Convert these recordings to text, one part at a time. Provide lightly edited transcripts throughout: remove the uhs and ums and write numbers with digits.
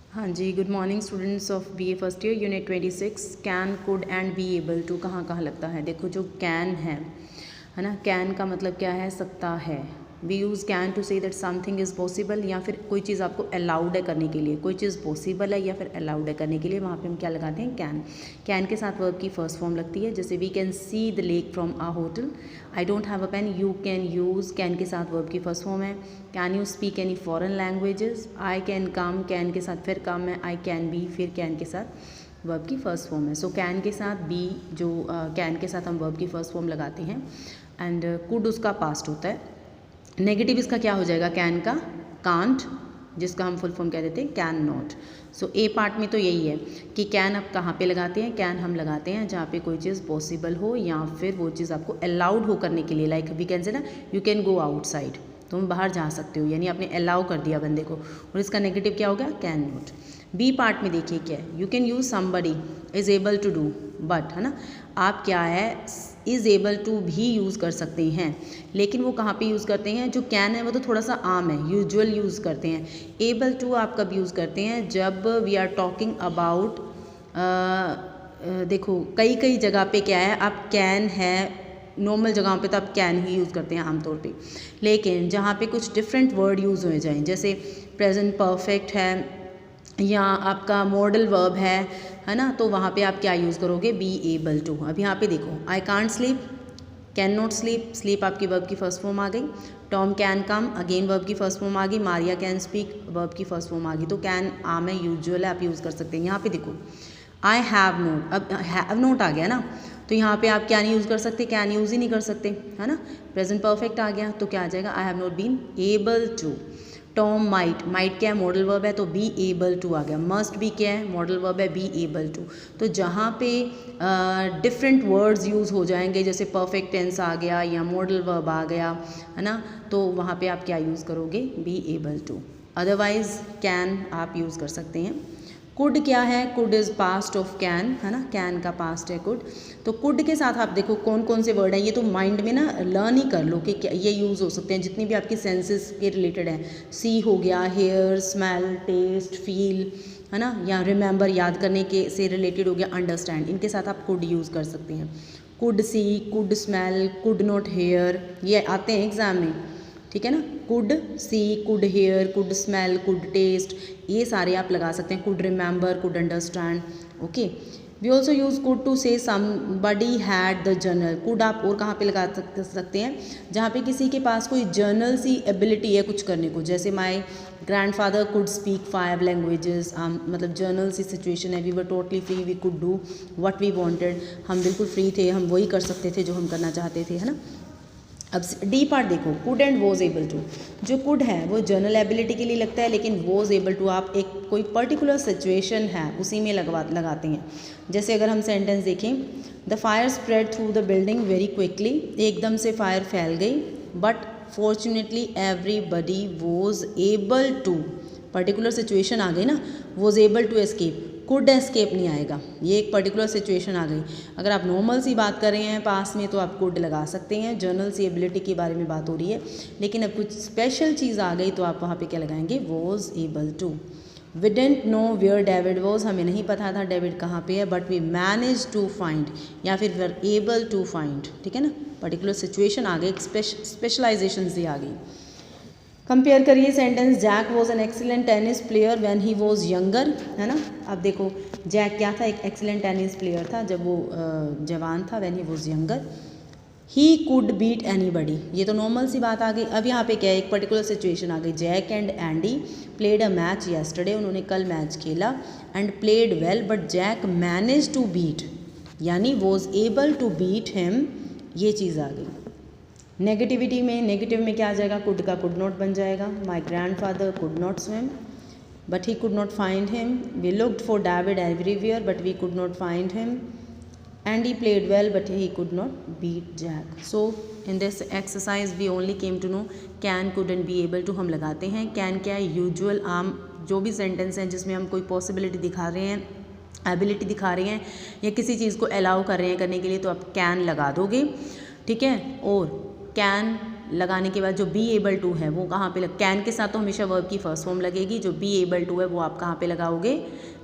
हाँ जी, good morning students of BA first year unit 26 can could and be able to कहाँ कहाँ लगता है। देखो जो कैन है ना, कैन का मतलब क्या है, सकता है। We use can to say that something is possible, या फिर कोई चीज़ आपको अलाउड है करने के लिए, कोई चीज़ पॉसिबल है या फिर अलाउड है करने के लिए, वहाँ पे हम क्या लगाते हैं, कैन। कैन के साथ वर्ब की फर्स्ट फॉर्म लगती है, जैसे we can see the lake from a hotel. I don't have a pen, you can use, can के साथ वर्ब की फर्स्ट फॉर्म है। Can you speak any foreign languages, I can come, can के साथ फिर कम है, I can be, फिर can के साथ वर्ब की फर्स्ट फॉर्म है। सो कैन के साथ बी, जो कैन के साथ हम वर्ब की फर्स्ट फॉर्म लगाते हैं। एंड कुड उसका पास्ट होता है। नेगेटिव इसका क्या हो जाएगा, कैन का कांट, जिसका हम फुल फॉर्म कह देते हैं can not. So A part में तो यही है कि कैन आप कहाँ पे लगाते हैं, कैन हम लगाते हैं जहाँ पे कोई चीज़ पॉसिबल हो या फिर वो चीज़ आपको अलाउड हो करने के लिए। लाइक वी कैन से ना, यू कैन गो आउटसाइड, तुम बाहर जा सकते हो, यानी आपने अलाउ कर दिया बंदे को। और इसका नेगेटिव क्या हो गया, कैन नॉट। बी पार्ट में देखिए क्या है, you can use somebody is able to do, but है ना, आप क्या है, इज़ एबल टू भी यूज़ कर सकते हैं, लेकिन वो कहाँ पे यूज़ करते हैं, जो कैन है वो तो थोड़ा सा आम है, यूजुअल यूज़ करते हैं। एबल टू आप कब यूज़ करते हैं, जब वी आर टॉकिंग अबाउट, देखो कई कई जगह पे क्या है, आप कैन है, नॉर्मल जगहों पे तो आप कैन ही यूज़ करते हैं आमतौर पे, लेकिन जहाँ पे कुछ डिफरेंट वर्ड यूज़ हो जाएं, जैसे प्रेजेंट परफेक्ट है या आपका मॉडल वर्ब है ना, तो वहाँ पे आप क्या यूज़ करोगे, बी एबल टू। अब यहाँ पे देखो, I can't sleep, can not sleep, sleep आपकी वर्ब की फर्स्ट फॉर्म आ गई। Tom can come, again verb की फर्स्ट फॉर्म आ गई। मारिया कैन स्पीक, वर्ब की फर्स्ट फॉर्म आ गई। तो कैन आम है, यूजुअल है, आप यूज़ कर सकते हैं। यहाँ पे देखो आई हैव नोट, अब हैव नोट आ गया ना, तो यहाँ पे आप क्या नहीं यूज़ कर सकते, कैन यूज़ ही नहीं कर सकते, है ना। प्रेजेंट परफेक्ट आ गया तो क्या आ जाएगा, I have not been able to. Tom might, might क्या है, मॉडल वर्ब है, तो बी एबल टू आ गया। मस्ट भी क्या है, मॉडल वर्ब है, बी एबल टू। तो जहाँ पे डिफरेंट वर्ड्स यूज़ हो जाएंगे, जैसे परफेक्ट टेंस आ गया या मॉडल वर्ब आ गया, है ना, तो वहाँ पे आप क्या यूज़ करोगे, be able to. Otherwise can आप यूज़ कर सकते हैं। कुड क्या है, could is past of can, है ना, कैन का पास्ट है कुड। तो कुड के साथ आप देखो कौन कौन से वर्ड हैं, ये तो माइंड में ना लर्न ही कर लो कि क्या ये यूज़ हो सकते हैं, जितनी भी आपकी सेंसेस के रिलेटेड हैं। सी हो गया, हेयर, स्मेल, टेस्ट, फील, है ना, या रिमेंबर, याद करने के से रिलेटेड हो गया, अंडरस्टैंड, इनके साथ आप कुड यूज़ कर सकते हैं। Could see, could smell, could not hear, ये आते हैं एग्जाम में, ठीक है ना। Could see, could hear, could smell, could taste, ये सारे आप लगा सकते हैं। Could remember, could understand, okay. We also use could to say somebody had the journal. Could आप और कहाँ पे लगा सकते हैं, जहाँ पे किसी के पास कोई जर्नल सी एबिलिटी है कुछ करने को, जैसे my grandfather could speak 5 languages, मतलब जर्नल सी सिचुएशन है, we were totally free, we could do what we wanted, हम बिल्कुल फ्री थे, हम वही कर सकते थे जो हम करना चाहते थे, है ना। अब डी पार्ट देखो, could and was able to. जो कुड है वो जनरल एबिलिटी के लिए लगता है, लेकिन वॉज एबल टू आप एक कोई पर्टिकुलर सिचुएशन है उसी में लगाते हैं। जैसे अगर हम सेंटेंस देखें, the fire spread through the building very quickly, एकदम से फायर फैल गई, but fortunately everybody was able to, particular situation आ गई ना, was able to escape. Could escape नहीं आएगा, ये एक पर्टिकुलर सिचुएशन आ गई। अगर आप नॉर्मल सी बात कर रहे हैं पास में तो आप कुड लगा सकते हैं, जनरल सी एबिलिटी के बारे में बात हो रही है, लेकिन अब कुछ स्पेशल चीज़ आ गई तो आप वहाँ पे क्या लगाएंगे, was able to. We didn't know where David was, हमें नहीं पता था डेविड कहाँ पे है, but we manage to find, या फिर we are able to find, ठीक है ना। पर्टिकुलर सिचुएशन आ गई, स्पेशलाइजेशन सी आ गई। कंपेयर करिए sentence, Jack was an excellent tennis player when he was younger, है ना। अब देखो जैक क्या था, एक एक्सीलेंट टेनिस प्लेयर था जब वो जवान था, when he was younger. He could beat anybody, ये तो नॉर्मल सी बात आ गई। अब यहाँ पे क्या है, एक पर्टिकुलर सिचुएशन आ गई। Jack and Andy played a match yesterday, उन्होंने कल मैच खेला, and played well but Jack manage to beat, यानी was able to beat him, ये चीज़ आ गई। नेगेटिविटी में, नेगेटिव में क्या आ जाएगा, कुड का कुड नॉट बन जाएगा। My grandfather could not swim but he could not find him, we looked for David everywhere but we could not find him, and he played well but he could not beat Jack. So in this exercise we only came to know can, could and be able to हम लगाते हैं। Can क्या है, usual आम जो भी sentence हैं जिसमें हम कोई पॉसिबिलिटी दिखा रहे हैं, एबिलिटी दिखा रहे हैं, या किसी चीज़ को अलाउ कर रहे हैं करने के लिए, तो आप कैन लगा दोगे, ठीक है। और कैन लगाने के बाद जो बी एबल टू है वो कहाँ पे कैन के साथ तो हमेशा वर्ब की फर्स्ट फॉर्म लगेगी, जो बी एबल टू है वो आप कहाँ पे लगाओगे,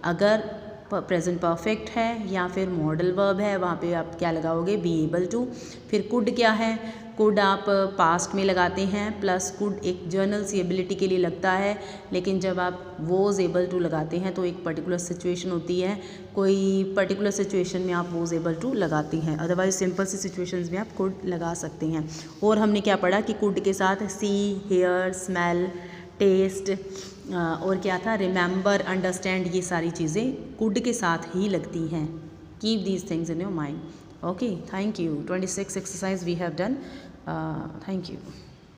अगर प्रेजेंट परफेक्ट है या फिर मॉडल वर्ब है वहाँ पे आप क्या लगाओगे, बी एबल टू। फिर कुड क्या है, कुड आप पास्ट में लगाते हैं, प्लस कुड एक जर्नल सी एबिलिटी के लिए लगता है, लेकिन जब आप वॉज एबल टू लगाते हैं तो एक पर्टिकुलर सिचुएशन होती है, कोई पर्टिकुलर सिचुएशन में आप वॉज एबल टू लगाती हैं, अदरवाइज सिंपल सी सिचुएशंस में आप कुड लगा सकते हैं। और हमने क्या पढ़ा कि कुड के साथ सी, हेयर, स्मेल, टेस्ट और क्या था, रिमेंबर, अंडरस्टैंड, ये सारी चीज़ें कुड के साथ ही लगती हैं। Keep these things in your mind. Okay, thank you. 26 exercise we have done. Thank you.